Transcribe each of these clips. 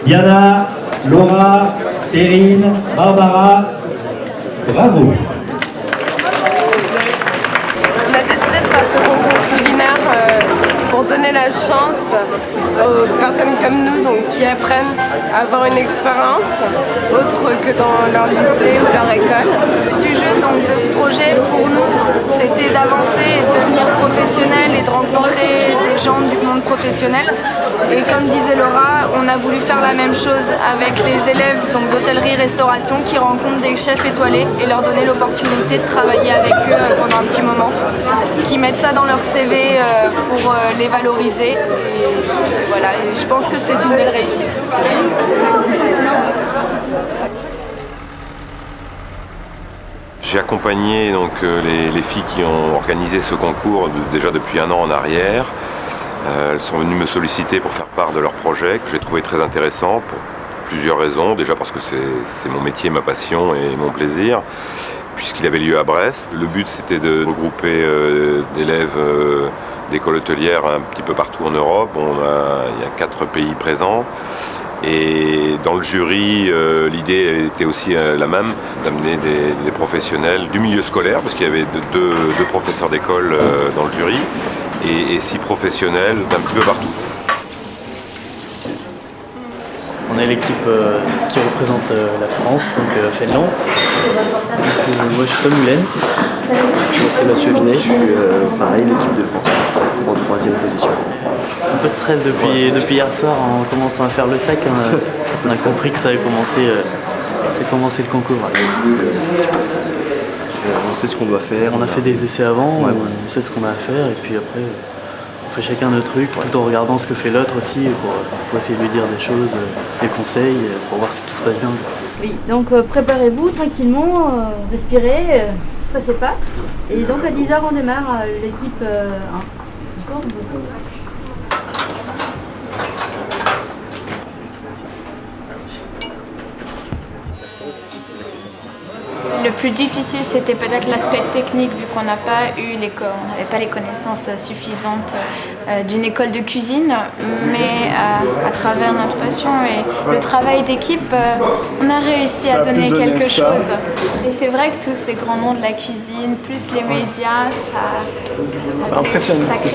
Diana, Laura, Perrine, Barbara, bravo. On a décidé de faire ce concours culinaire pour donner la chance aux personnes comme nous donc, qui apprennent à avoir une expérience autre que dans leur lycée ou leur école. Du jeu donc, de ce projet pour nous, c'était d'avancer et de devenir professionnel et de rencontrer des gens du monde professionnel. Et comme disait Laura, on a voulu faire la même chose avec les élèves d'hôtellerie-restauration qui rencontrent des chefs étoilés et leur donner l'opportunité de travailler avec eux pendant un petit moment, qui mettent ça dans leur CV pour les valoriser. Et voilà, et je pense que c'est une belle réussite. J'ai accompagné donc, les filles qui ont organisé ce concours déjà depuis un an en arrière. Elles sont venues me solliciter pour faire part de leur projet que j'ai trouvé très intéressant pour plusieurs raisons. Déjà parce que c'est mon métier, ma passion et mon plaisir, puisqu'il avait lieu à Brest. Le but c'était de regrouper d'élèves d'écoles hôtelières un petit peu partout en Europe. Il y a 4 pays présents. Et dans le jury, l'idée était aussi la même, d'amener des professionnels du milieu scolaire, parce qu'il y avait deux professeurs d'école dans le jury, et 6 professionnels d'un petit peu partout. On est l'équipe qui représente la France, donc Fénelon. Moi je suis Tom Hulen. Moi c'est Mathieu Vinet, je suis pareil, l'équipe de France, en 3e position. Un peu de stress depuis hier soir en commençant à faire le sac. On a compris que ça avait commencé le concours. On sait ce qu'on doit faire. On a fait des essais avant, ouais. On sait ce qu'on a à faire et puis après on fait chacun notre truc tout en regardant ce que fait l'autre aussi pour essayer de lui dire des choses, des conseils pour voir si tout se passe bien. Oui, donc préparez-vous tranquillement, respirez, stressez pas. Et donc à 10h on démarre l'équipe 1. D'accord ? Le plus difficile, c'était peut-être l'aspect technique, vu qu'on n'a pas eu on n'avait pas les connaissances suffisantes d'une école de cuisine, mais à travers notre passion et le travail d'équipe, on a réussi à donner quelque chose. Et c'est vrai que tous ces grands noms de la cuisine, plus les médias, ça crée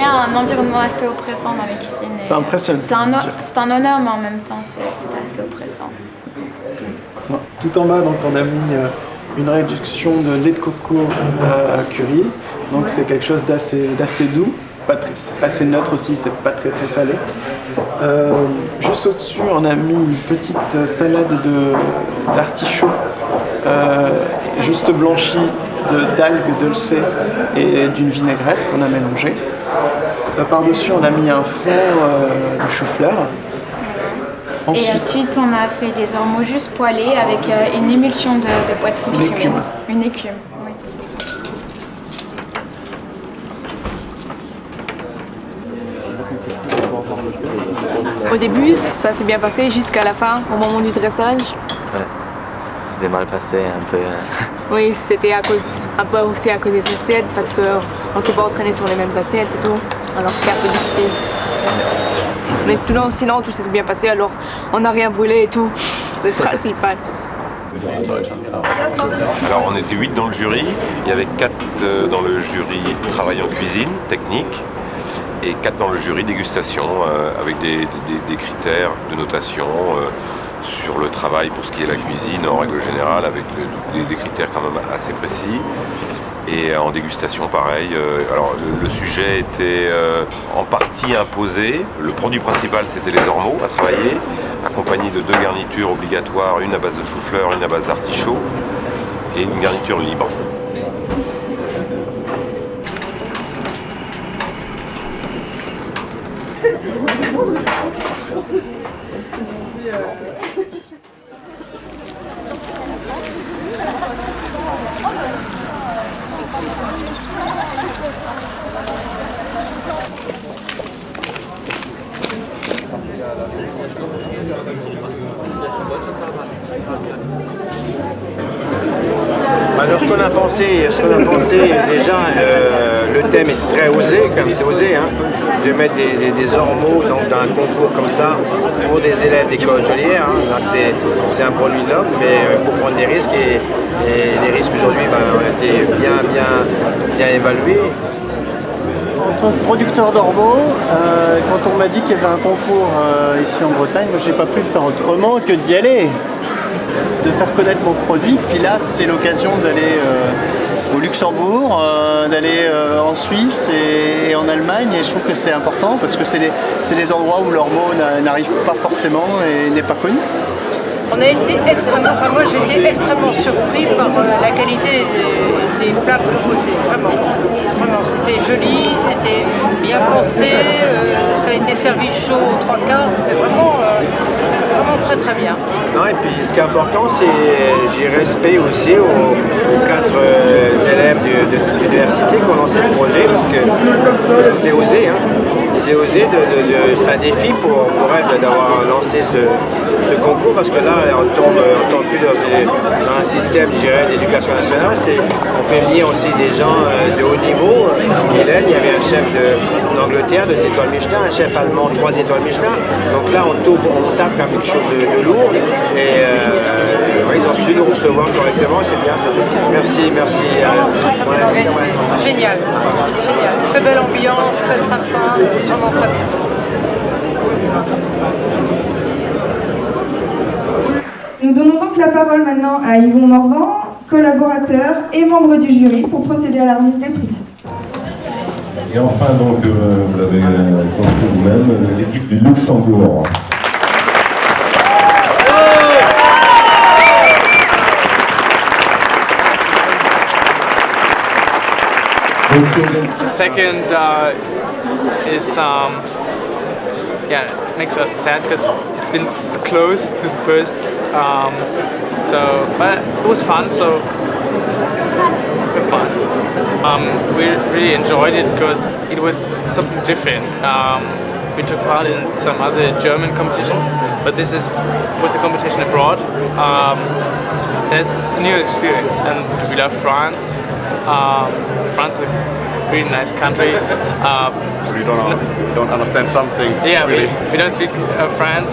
un environnement assez oppressant dans les cuisines. Ça impressionne. C'est un honneur, mais en même temps, c'est assez oppressant. Tout en bas, donc, on a mis une réduction de lait de coco à curry, donc c'est quelque chose d'assez doux, assez neutre aussi, c'est pas très salé. Juste au-dessus, on a mis une petite salade d'artichaut, juste blanchie d'algues dolcées et d'une vinaigrette qu'on a mélangée. Par-dessus, on a mis un fond de chou-fleur. Et ensuite, on a fait des ormeaux juste poêlés avec une émulsion de poitrine fumée. Une écume, oui. Au début, ça s'est bien passé jusqu'à la fin, au moment du dressage. Ouais, c'était mal passé un peu. Oui, c'était un peu aussi à cause des assiettes, parce qu'on ne s'est pas entraîné sur les mêmes assiettes et tout. Alors c'était un peu difficile. Mais sinon, tout s'est bien passé, alors on n'a rien brûlé et tout. C'est le principal. Alors on était 8 dans le jury, il y avait 4 dans le jury travail en cuisine, technique, et 4 dans le jury dégustation, avec des critères de notation sur le travail pour ce qui est la cuisine en règle générale, avec des critères quand même assez précis. Et en dégustation, pareil. Alors, le sujet était en partie imposé. Le produit principal, c'était les ormeaux à travailler, accompagné de 2 garnitures obligatoires, une à base de chou-fleur, une à base d'artichaut, et une garniture libre. Alors ce qu'on a pensé déjà, le thème est très osé, comme c'est osé, hein, de mettre des ormeaux donc, dans un concours comme ça pour des élèves d'école hôtelière. Hein. C'est un produit noble, mais il faut prendre des risques et les risques aujourd'hui ont été bien évalués. En tant que producteur d'ormeaux, quand on m'a dit qu'il y avait un concours ici en Bretagne, moi j'ai pas pu faire autrement que d'y aller, de faire connaître mon produit. Puis là, c'est l'occasion d'aller au Luxembourg, d'aller en Suisse et en Allemagne. Et je trouve que c'est important parce que c'est des endroits où l'ormeau n'arrive pas forcément et n'est pas connu. On a été moi j'étais extrêmement surpris par la qualité des plats proposés, vraiment. C'était joli, c'était bien pensé, ça a été servi chaud aux 3/4, c'était vraiment très très bien. Non, et puis ce qui est important, c'est j'ai respect aussi aux 4 élèves de l'université qui ont lancé ce projet parce que c'est osé, hein. C'est osé, c'est un défi pour elle d'avoir lancé ce concours parce que là on tombe plus dans un système d'éducation nationale, on fait venir aussi des gens de haut niveau. Hélène, il y avait un chef d'Angleterre, 2 étoiles Michelin, un chef allemand, 3 étoiles Michelin. Donc là on tape comme quelque chose de lourd et ils ont su nous recevoir correctement, c'est bien ça. Merci. Génial. Très belle ambiance, très sympa, vraiment très bien. Nous donnons donc la parole maintenant à Yvon Morvan, collaborateur et membre du jury, pour procéder à la remise des prix. Et enfin, donc, vous l'avez compris vous-même, l'équipe du Luxembourg. The second is makes us sad because it's been close to the first. But it was fun. So we're fun. We really enjoyed it because it was something different. We took part in some other German competitions, but this was a competition abroad. It's a new experience, and we love France. France is a really nice country. We don't understand something. Yeah, really. we don't speak French,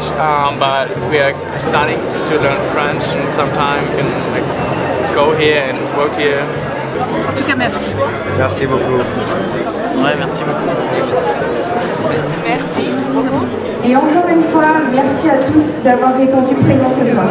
but we are starting to learn French, and sometime we can go here and work here. En tout cas, merci. Merci beaucoup. Ouais, merci beaucoup. Merci beaucoup. Et encore une fois, merci à tous d'avoir répondu présent ce soir.